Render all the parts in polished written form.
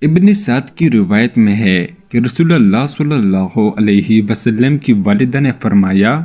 ابن سعد کی روایت میں ہے کہ رسول اللہ صلی اللہ علیہ وسلم کی والدہ نے فرمایا،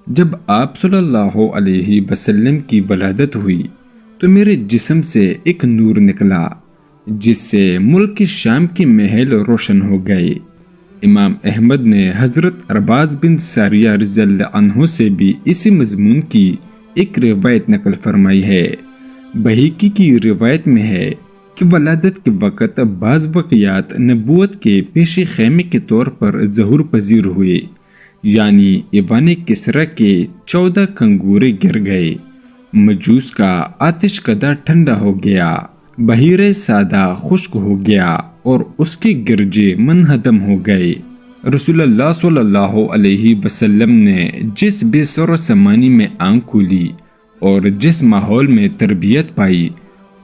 جب آپ صلی اللہ علیہ وسلم کی ولادت ہوئی تو میرے جسم سے ایک نور نکلا جس سے ملک شام کے محل روشن ہو گئے۔ امام احمد نے حضرت عرباض بن ساریہ رضی اللہ عنہ سے بھی اسی مضمون کی ایک روایت نقل فرمائی ہے۔ بہیقی کی روایت میں ہے کہ ولادت کے وقت بعض واقعات نبوت کے پیش خیمے کے طور پر ظہور پذیر ہوئے، یعنی ایوان کسریٰ کے 14 کنگورے گر گئے، مجوس کا آتش کدہ ٹھنڈا ہو گیا، بحیرہ سادہ خشک ہو گیا اور اس کے گرجے منہدم ہو گئے۔ رسول اللہ صلی اللہ علیہ وسلم نے جس بے سر و سمانی میں آنکھ کھولی اور جس ماحول میں تربیت پائی،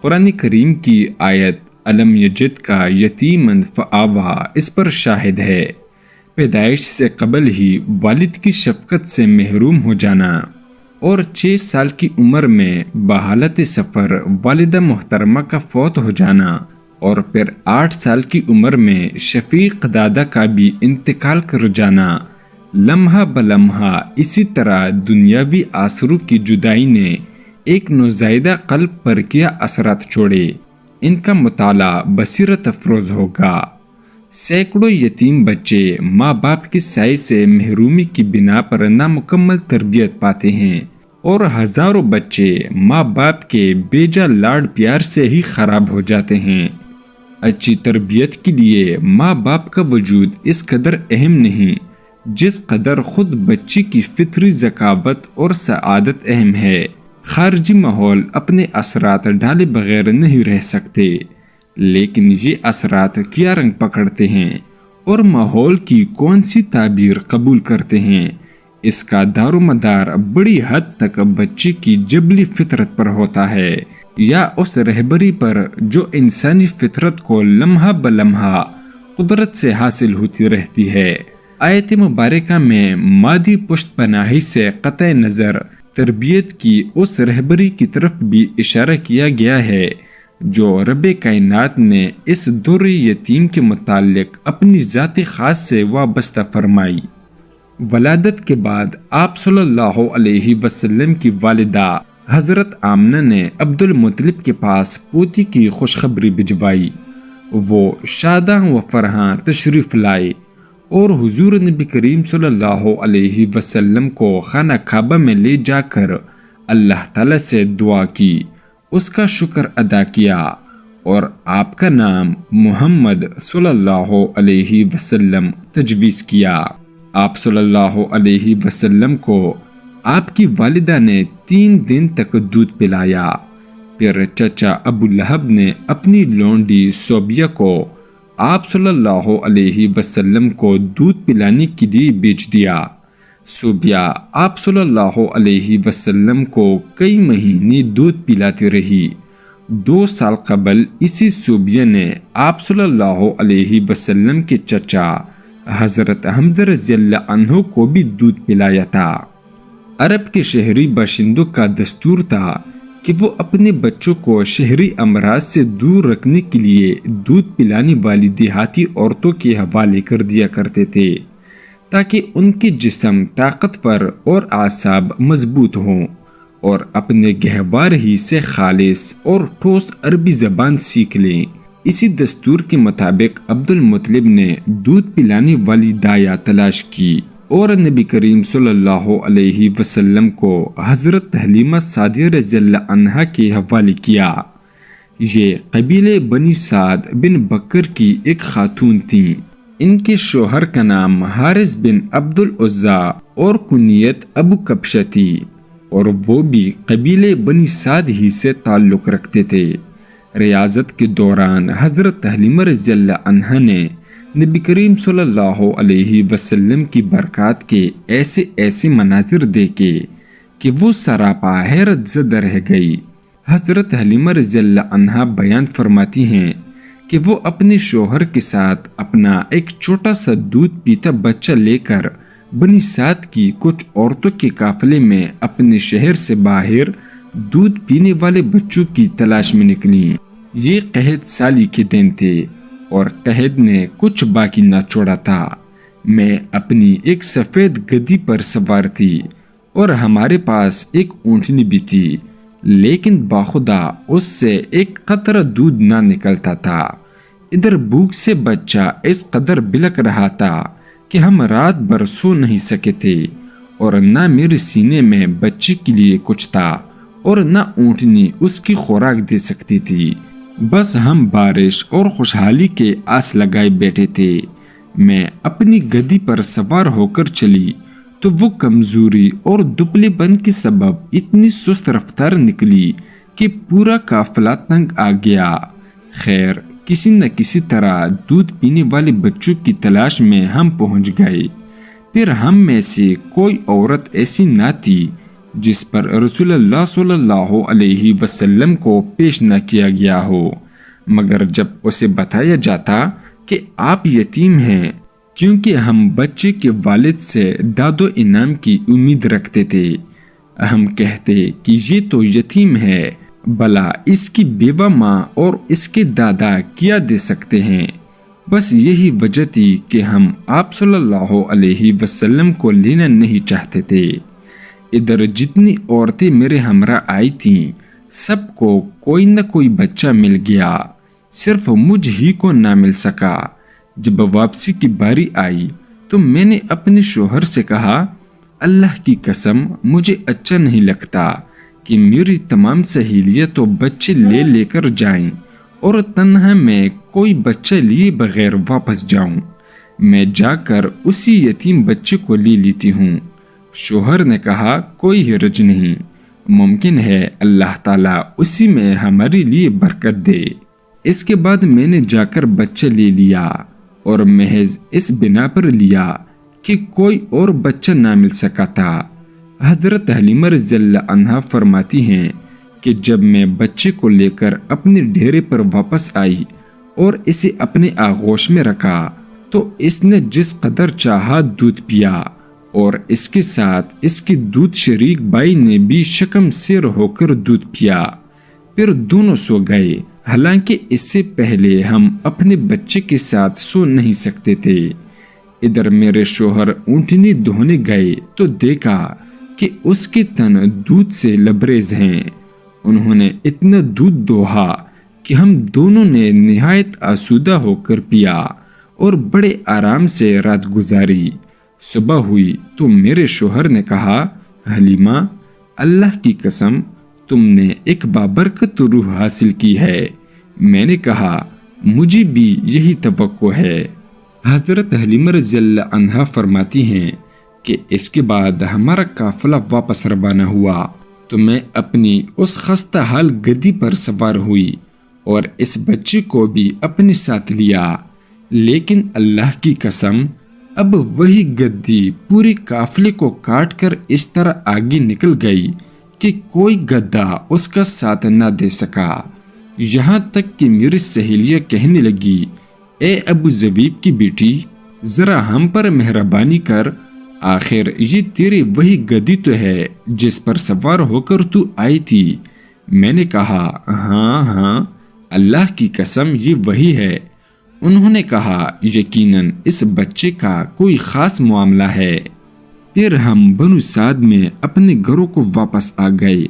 قرآن کریم کی آیت الم یجد کا یتیما فآویٰ اس پر شاہد ہے۔ پیدائش سے قبل ہی والد کی شفقت سے محروم ہو جانا اور 6 سال کی عمر میں بحالت سفر والدہ محترمہ کا فوت ہو جانا اور پھر 8 سال کی عمر میں شفیق دادا کا بھی انتقال کر جانا، لمحہ بلمحہ اسی طرح دنیاوی آثروں کی جدائی نے ایک نوزائیدہ قلب پر کیا اثرات چھوڑے، ان کا مطالعہ بصیرت افروز ہوگا۔ سینکڑوں یتیم بچے ماں باپ کی سائے سے محرومی کی بنا پر نامکمل تربیت پاتے ہیں اور ہزاروں بچے ماں باپ کے بیجا لاڈ پیار سے ہی خراب ہو جاتے ہیں۔ اچھی تربیت کے لیے ماں باپ کا وجود اس قدر اہم نہیں جس قدر خود بچی کی فطری ذکاوت اور سعادت اہم ہے۔ خارجی ماحول اپنے اثرات ڈالے بغیر نہیں رہ سکتے، لیکن یہ اثرات کیا رنگ پکڑتے ہیں اور ماحول کی کون سی تعبیر قبول کرتے ہیں، اس کا دار و مدار بڑی حد تک بچے کی جبلی فطرت پر ہوتا ہے یا اس رہبری پر جو انسانی فطرت کو لمحہ بلمحہ قدرت سے حاصل ہوتی رہتی ہے۔ آیت مبارکہ میں مادی پشت پناہی سے قطع نظر تربیت کی اس رہبری کی طرف بھی اشارہ کیا گیا ہے جو رب کائنات نے اس در یتیم کے متعلق اپنی ذات خاص سے وابستہ فرمائی۔ ولادت کے بعد آپ صلی اللہ علیہ وسلم کی والدہ حضرت آمنہ نے عبد المطلب کے پاس پوتی کی خوشخبری بھجوائی۔ وہ شاداں و فرحاں تشریف لائے اور حضور نبی کریم صلی اللہ علیہ وسلم کو خانہ کعبہ میں لے جا کر اللہ تعالیٰ سے دعا کی، اس کا شکر ادا کیا اور آپ کا نام محمد صلی اللہ علیہ وسلم تجویز کیا۔ آپ صلی اللہ علیہ وسلم کو آپ کی والدہ نے 3 دن تک دودھ پلایا۔ پھر چچا ابو لہب نے اپنی لونڈی صوبیہ کو آپ صلی اللہ علیہ وسلم کو دودھ پلانے کے لیے بیچ دیا۔ صوبیہ آپ صلی اللہ علیہ وسلم کو کئی مہینے دودھ پلاتی رہی۔ 2 سال قبل اسی صوبیہ نے آپ صلی اللہ علیہ وسلم کے چچا حضرت حمد رضی اللہ عنہ کو بھی دودھ پلایا تھا۔ عرب کے شہری باشندوں کا دستور تھا کہ وہ اپنے بچوں کو شہری امراض سے دور رکھنے کے لیے دودھ پلانے والی دیہاتی عورتوں کے حوالے کر دیا کرتے تھے تاکہ ان کے جسم طاقتور اور اعصاب مضبوط ہوں اور اپنے گہوار ہی سے خالص اور ٹھوس عربی زبان سیکھ لیں۔ اسی دستور کے مطابق عبد المطلب نے دودھ پلانے والی دایا تلاش کی اور نبی کریم صلی اللہ علیہ وسلم کو حضرت حلیمہ سعدیہ رضی اللہ عنہا کے حوالے کیا۔ یہ قبیلے بنی سعد بن بکر کی ایک خاتون تھیں۔ ان کے شوہر کا نام حارث بن عبد العزا اور کنیت ابو کبشہ تھی اور وہ بھی قبیلے بنی سعد ہی سے تعلق رکھتے تھے۔ ریاضت کے دوران حضرت حلیمہ رضی اللہ عنہا نے نبی کریم صلی اللہ علیہ وسلم کی برکات کے ایسے مناظر دیکھے کہ وہ سراپا حیرت زدہ رہ گئی۔ حضرت حلیمہ رضی اللہ عنہا بیان فرماتی ہیں کہ وہ اپنے شوہر کے ساتھ اپنا ایک چھوٹا سا دودھ پیتا بچہ لے کر بنی سعد کی کچھ عورتوں کے قافلے میں اپنے شہر سے باہر دودھ پینے والے بچوں کی تلاش میں نکلیں۔ یہ قحط سالی کے دن تھے اور قحط نے کچھ باقی نہ چھوڑا تھا۔ میں اپنی ایک سفید گدی پر سوار تھی اور ہمارے پاس ایک اونٹنی بھی تھی، لیکن باخدا اس سے ایک قطرہ دودھ نہ نکلتا تھا۔ ادھر بھوک سے بچہ اس قدر بلک رہا تھا کہ ہم رات بھر سو نہیں سکے تھے، اور نہ میرے سینے میں بچے کے لیے کچھ تھا اور نہ اونٹنی اس کی خوراک دے سکتی تھی۔ بس ہم بارش اور خوشحالی کے آس لگائے بیٹھے تھے۔ میں اپنی گدی پر سوار ہو کر چلی تو وہ کمزوری اور دبلے پن کے سبب اتنی سست رفتار نکلی کہ پورا قافلہ تنگ آ گیا۔ خیر، کسی نہ کسی طرح دودھ پینے والے بچوں کی تلاش میں ہم پہنچ گئے۔ پھر ہم میں سے کوئی عورت ایسی نہ تھی جس پر رسول اللہ صلی اللہ علیہ وسلم کو پیش نہ کیا گیا ہو، مگر جب اسے بتایا جاتا کہ آپ یتیم ہیں، کیونکہ ہم بچے کے والد سے داد و انعام کی امید رکھتے تھے، ہم کہتے کہ یہ تو یتیم ہے، بھلا اس کی بیوہ ماں اور اس کے دادا کیا دے سکتے ہیں۔ بس یہی وجہ تھی کہ ہم آپ صلی اللہ علیہ وسلم کو لینا نہیں چاہتے تھے۔ ادھر جتنی عورتیں میرے ہمراہ آئی تھیں، سب کو کوئی نہ کوئی بچہ مل گیا، صرف مجھ ہی کو نہ مل سکا۔ جب واپسی کی باری آئی تو میں نے اپنے شوہر سے کہا، اللہ کی قسم مجھے اچھا نہیں لگتا کہ میری تمام سہیلیاں تو بچے لے لے کر جائیں اور تنہا میں کوئی بچہ لیے بغیر واپس جاؤں۔ میں جا کر اسی یتیم بچے کو لے لیتی ہوں۔ شوہر نے کہا، کوئی حرج نہیں، ممکن ہے اللہ تعالیٰ اسی میں ہمارے لیے برکت دے۔ اس کے بعد میں نے جا کر بچہ لے لیا، اور محض اس بنا پر لیا کہ کوئی اور بچہ نہ مل سکا تھا۔ حضرت حلیمہ رضی اللہ عنہا فرماتی ہیں کہ جب میں بچے کو لے کر اپنے ڈیرے پر واپس آئی اور اسے اپنے آغوش میں رکھا تو اس نے جس قدر چاہا دودھ پیا، اور اس کے ساتھ اس کی دودھ شریک بھائی نے بھی شکم سیر ہو کر دودھ پیا۔ پھر دونوں سو گئے، حالانکہ اس سے پہلے ہم اپنے بچے کے ساتھ سو نہیں سکتے تھے۔ ادھر میرے شوہر اونٹنی دھونے گئے تو دیکھا کہ اس کے تن دودھ سے لبریز ہیں۔ انہوں نے اتنا دودھ دوہا کہ ہم دونوں نے نہایت آسودہ ہو کر پیا اور بڑے آرام سے رات گزاری۔ صبح ہوئی تو میرے شوہر نے کہا، حلیمہ، اللہ کی قسم تم نے ایک بابرکت روح حاصل کی ہے۔ میں نے کہا، مجھے بھی یہی توقع ہے۔ حضرت حلیمہ رضی اللہ عنہا فرماتی ہیں کہ اس کے بعد ہمارا قافلہ واپس روانہ ہوا تو میں اپنی اس خستہ حال گدی پر سوار ہوئی اور اس بچے کو بھی اپنے ساتھ لیا، لیکن اللہ کی قسم اب وہی گدی پورے قافلے کو کاٹ کر اس طرح آگے نکل گئی کہ کوئی گدھا اس کا ساتھ نہ دے سکا۔ یہاں تک کہ میری سہیلیاں کہنے لگی، اے ابو زبیب کی بیٹی، ذرا ہم پر مہربانی کر، آخر یہ تیری وہی گدی تو ہے جس پر سوار ہو کر تو آئی تھی۔ میں نے کہا، ہاں ہاں، اللہ کی قسم یہ وہی ہے۔ انہوں نے کہا، یقیناً اس بچے کا کوئی خاص معاملہ ہے۔ پھر ہم بنو سعد میں اپنے گھروں کو واپس آ گئے۔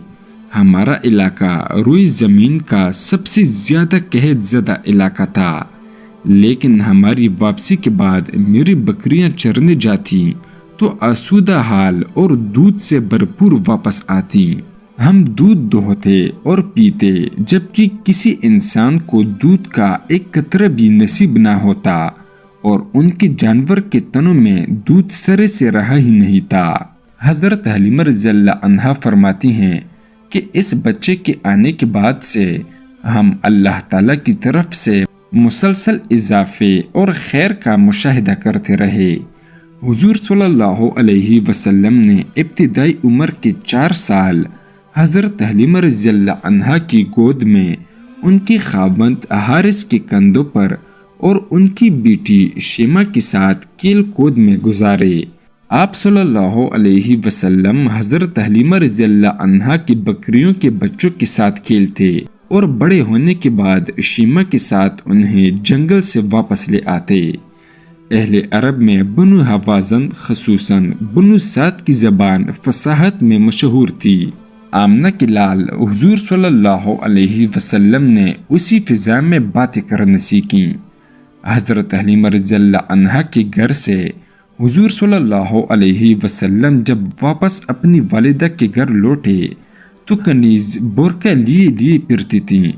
ہمارا علاقہ روئی زمین کا سب سے زیادہ قحط زدہ علاقہ تھا، لیکن ہماری واپسی کے بعد میری بکریاں چرنے جاتی تو آسودہ حال اور دودھ سے بھرپور واپس آتی۔ ہم دودھ دوہتے اور پیتے، جبکہ کسی انسان کو دودھ کا ایک قطرہ بھی نصیب نہ ہوتا، اور ان کے جانور کے تنوں میں دودھ سرے سے رہا ہی نہیں تھا۔ حضرت حلیمہ رضی اللہ عنہا فرماتی ہیں کہ اس بچے کے آنے کے بعد سے ہم اللہ تعالیٰ کی طرف سے مسلسل اضافے اور خیر کا مشاہدہ کرتے رہے۔ حضور صلی اللہ علیہ وسلم نے ابتدائی عمر کے 4 سال حضرت حلیمہ رضی اللہ عنہا کی گود میں ان کے خاوند حارث کے کندھوں پر اور ان کی بیٹی شیما کے ساتھ کیل کود میں گزارے۔ آپ صلی اللہ علیہ وسلم حضرت حلیمہ رضی اللہ عنہا کی بکریوں کے بچوں کے ساتھ کھیلتے اور بڑے ہونے کے بعد شیما کے ساتھ انہیں جنگل سے واپس لے آتے۔ اہل عرب میں بنو حوازن خصوصاً بنو سعد کی زبان فصاحت میں مشہور تھی۔ آمنہ کے لال حضور صلی اللہ علیہ وسلم نے اسی فضا میں باتیں کرنا سیکھیں۔ حضرت حلیمہ رضی اللہ عنہا کے گھر سے حضور صلی اللہ علیہ وسلم جب واپس اپنی والدہ کے گھر لوٹے تو کنیز برقع لیے پھرتی تھیں۔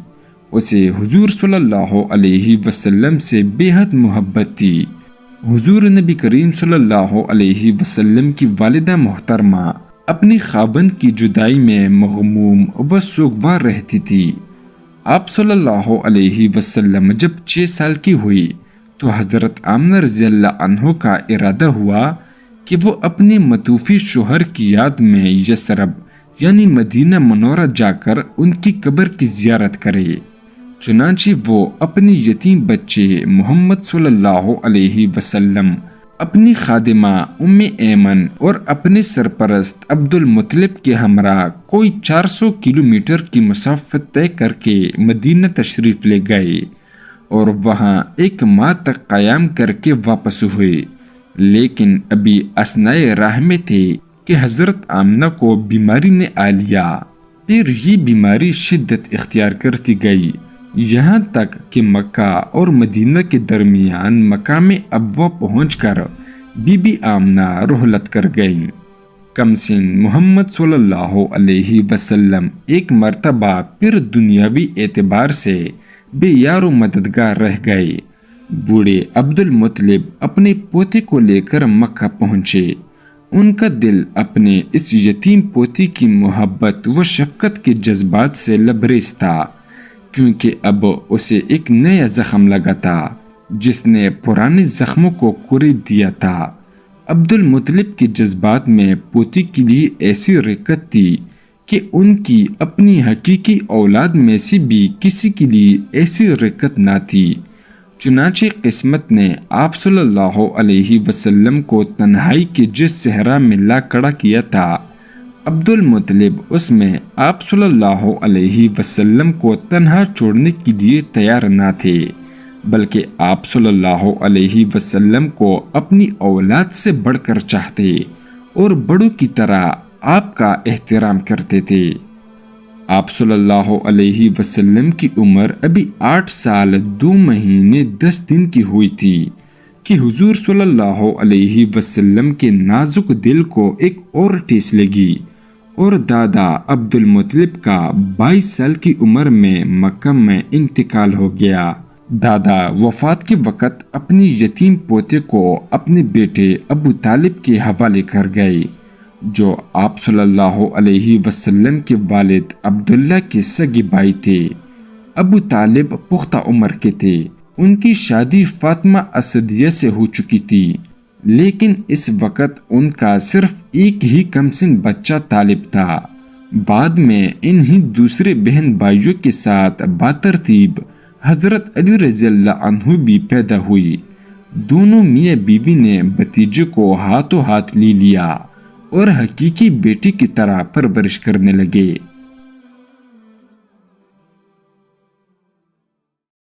اسے حضور صلی اللہ علیہ وسلم سے بے حد محبت تھی۔ حضور نبی کریم صلی اللہ علیہ وسلم کی والدہ محترمہ اپنی خاوند کی جدائی میں مغموم و سوگوار رہتی تھی۔ آپ صلی اللہ علیہ وسلم جب 6 سال کی ہوئی تو حضرت آمنہ رضی اللہ عنہ کا ارادہ ہوا کہ وہ اپنے متوفی شوہر کی یاد میں یثرب یعنی مدینہ منورہ جا کر ان کی قبر کی زیارت کرے۔ چنانچہ وہ اپنے یتیم بچے محمد صلی اللہ علیہ وسلم، اپنی خادمہ ام ایمن اور اپنے سرپرست عبد المطلب کے ہمراہ کوئی 400 کلومیٹر کی مسافت طے کر کے مدینہ تشریف لے گئے اور وہاں 1 ماہ تک قیام کر کے واپس ہوئے۔ لیکن ابھی اثنائے راہ میں تھے کہ حضرت آمنہ کو بیماری نے آ لیا۔ پھر یہ بیماری شدت اختیار کرتی گئی، یہاں تک کہ مکہ اور مدینہ کے درمیان مقام ابوا پہنچ کر بی بی آمنہ رحلت کر گئیں۔ کمسن محمد صلی اللہ علیہ وسلم ایک مرتبہ پھر دنیاوی اعتبار سے بے یار و مددگار رہ گئے۔ بوڑھے عبد المطلب اپنے پوتے کو لے کر مکہ پہنچے۔ ان کا دل اپنے اس یتیم پوتی کی محبت و شفقت کے جذبات سے لبریز تھا، کیونکہ اب اسے ایک نیا زخم لگا تھا جس نے پرانے زخموں کو کورید دیا تھا۔ عبد المطلب کے جذبات میں پوتی کے لیے ایسی رقت تھی کہ ان کی اپنی حقیقی اولاد میں سے بھی کسی کے لیے ایسی رقت نہ تھی۔ چنانچہ قسمت نے آپ صلی اللہ علیہ وسلم کو تنہائی کے جس صحرا میں لا کھڑا کیا تھا، عبد المطلب اس میں آپ صلی اللہ علیہ وسلم کو تنہا چھوڑنے کے لیے تیار نہ تھے، بلکہ آپ صلی اللہ علیہ وسلم کو اپنی اولاد سے بڑھ کر چاہتے اور بڑوں کی طرح آپ کا احترام کرتے تھے۔ آپ صلی اللہ علیہ وسلم کی عمر ابھی 8 سال 2 مہینے 10 دن کی ہوئی تھی کہ حضور صلی اللہ علیہ وسلم کے نازک دل کو ایک اور ٹھیس لگی اور دادا عبد المطلب کا 22 سال کی عمر میں مکہ میں انتقال ہو گیا۔ دادا وفات کے وقت اپنی یتیم پوتے کو اپنے بیٹے ابو طالب کے حوالے کر گئے، جو آپ صلی اللہ علیہ وسلم کے والد عبداللہ کے سگے بھائی تھے۔ ابو طالب پختہ عمر کے تھے، ان کی شادی فاطمہ اسدیہ سے ہو چکی تھی، لیکن اس وقت ان کا صرف ایک ہی کمسن بچہ طالب تھا۔ بعد میں انہی دوسرے بہن بھائیوں کے ساتھ باترتیب حضرت علی رضی اللہ عنہ بھی پیدا ہوئی۔ دونوں میاں بیوی نے بھتیجے کو ہاتھوں ہاتھ لے لیا اور حقیقی بیٹی کی طرح پرورش کرنے لگے۔